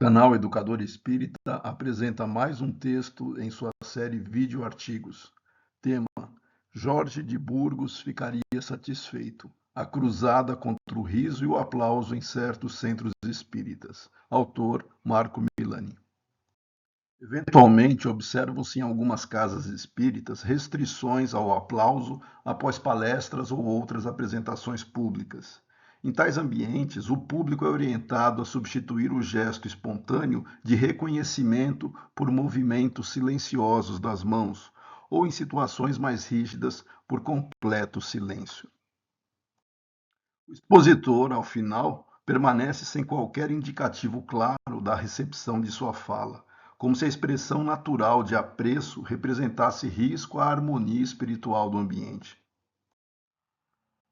O canal Educador Espírita apresenta mais um texto em sua série Vídeo Artigos. Tema: Jorge de Burgos ficaria satisfeito. A cruzada contra o riso e o aplauso em certos centros espíritas. Autor: Marco Milani. Eventualmente, observam-se em algumas casas espíritas restrições ao aplauso após palestras ou outras apresentações públicas. Em tais ambientes, o público é orientado a substituir o gesto espontâneo de reconhecimento por movimentos silenciosos das mãos, ou em situações mais rígidas, por completo silêncio. O expositor, ao final, permanece sem qualquer indicativo claro da recepção de sua fala, como se a expressão natural de apreço representasse risco à harmonia espiritual do ambiente.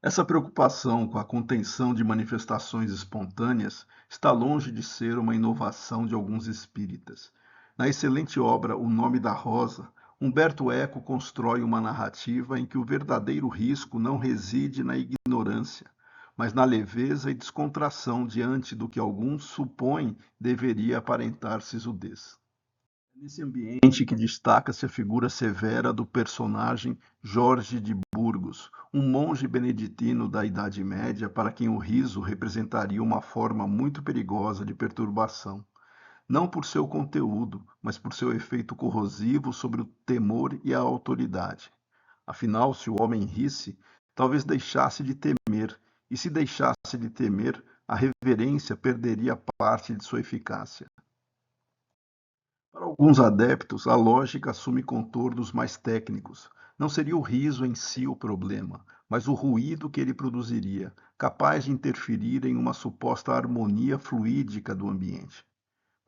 Essa preocupação com a contenção de manifestações espontâneas está longe de ser uma inovação de alguns espíritas. Na excelente obra O Nome da Rosa, Humberto Eco constrói uma narrativa em que o verdadeiro risco não reside na ignorância, mas na leveza e descontração diante do que alguns supõem deveria aparentar sisudez. É nesse ambiente que destaca-se a figura severa do personagem Jorge de Burgos, um monge beneditino da Idade Média para quem o riso representaria uma forma muito perigosa de perturbação, não por seu conteúdo, mas por seu efeito corrosivo sobre o temor e a autoridade. Afinal, se o homem risse, talvez deixasse de temer, e se deixasse de temer, a reverência perderia parte de sua eficácia. Para alguns adeptos, a lógica assume contornos mais técnicos. Não seria o riso em si o problema, mas o ruído que ele produziria, capaz de interferir em uma suposta harmonia fluídica do ambiente.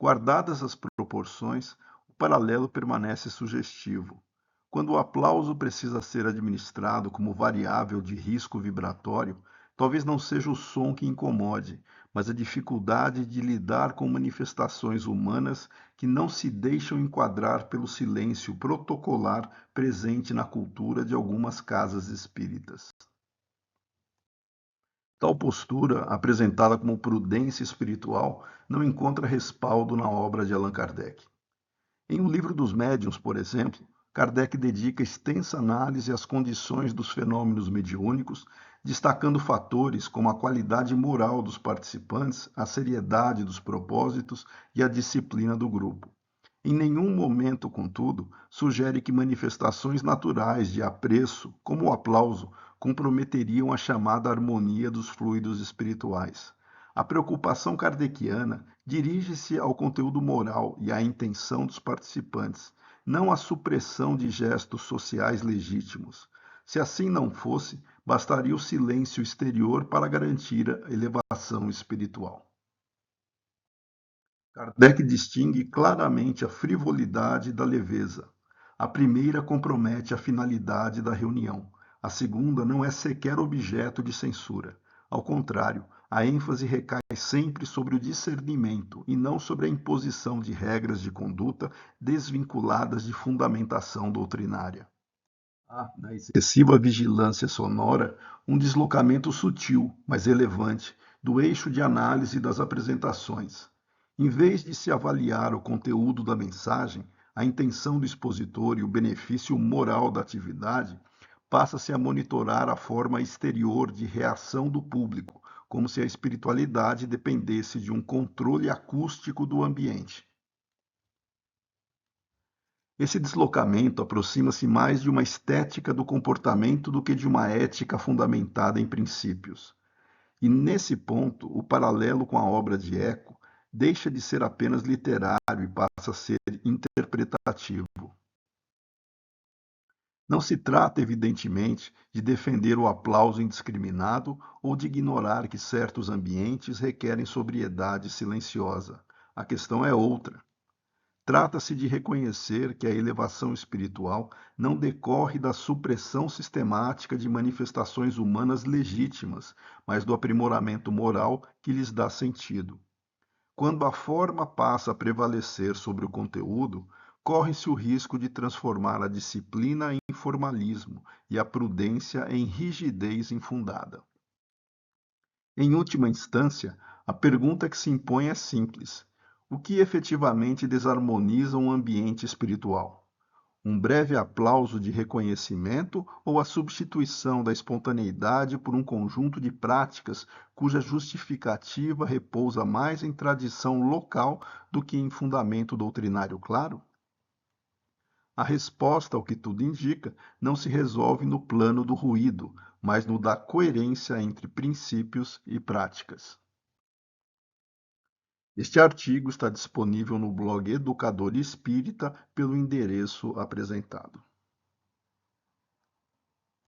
Guardadas as proporções, o paralelo permanece sugestivo. Quando o aplauso precisa ser administrado como variável de risco vibratório, talvez não seja o som que incomode, mas a dificuldade de lidar com manifestações humanas que não se deixam enquadrar pelo silêncio protocolar presente na cultura de algumas casas espíritas. Tal postura, apresentada como prudência espiritual, não encontra respaldo na obra de Allan Kardec. Em O Livro dos Médiuns, por exemplo, Kardec dedica extensa análise às condições dos fenômenos mediúnicos, destacando fatores como a qualidade moral dos participantes, a seriedade dos propósitos e a disciplina do grupo. Em nenhum momento, contudo, sugere que manifestações naturais de apreço, como o aplauso, comprometeriam a chamada harmonia dos fluidos espirituais. A preocupação kardeciana dirige-se ao conteúdo moral e à intenção dos participantes, não à supressão de gestos sociais legítimos. Se assim não fosse, bastaria o silêncio exterior para garantir a elevação espiritual. Kardec distingue claramente a frivolidade da leveza. A primeira compromete a finalidade da reunião. A segunda não é sequer objeto de censura. Ao contrário, a ênfase recai sempre sobre o discernimento e não sobre a imposição de regras de conduta desvinculadas de fundamentação doutrinária. Há, na excessiva vigilância sonora, um deslocamento sutil, mas relevante, do eixo de análise das apresentações. Em vez de se avaliar o conteúdo da mensagem, a intenção do expositor e o benefício moral da atividade, passa-se a monitorar a forma exterior de reação do público, como se a espiritualidade dependesse de um controle acústico do ambiente. Esse deslocamento aproxima-se mais de uma estética do comportamento do que de uma ética fundamentada em princípios. E nesse ponto, o paralelo com a obra de Eco deixa de ser apenas literário e passa a ser interpretativo. Não se trata, evidentemente, de defender o aplauso indiscriminado ou de ignorar que certos ambientes requerem sobriedade silenciosa. A questão é outra. Trata-se de reconhecer que a elevação espiritual não decorre da supressão sistemática de manifestações humanas legítimas, mas do aprimoramento moral que lhes dá sentido. Quando a forma passa a prevalecer sobre o conteúdo, corre-se o risco de transformar a disciplina em formalismo e a prudência em rigidez infundada. Em última instância, a pergunta que se impõe é simples: O que efetivamente desarmoniza um ambiente espiritual? Um breve aplauso de reconhecimento ou a substituição da espontaneidade por um conjunto de práticas cuja justificativa repousa mais em tradição local do que em fundamento doutrinário claro? A resposta, ao que tudo indica, não se resolve no plano do ruído, mas no da coerência entre princípios e práticas. Este artigo está disponível no blog Educador Espírita pelo endereço apresentado.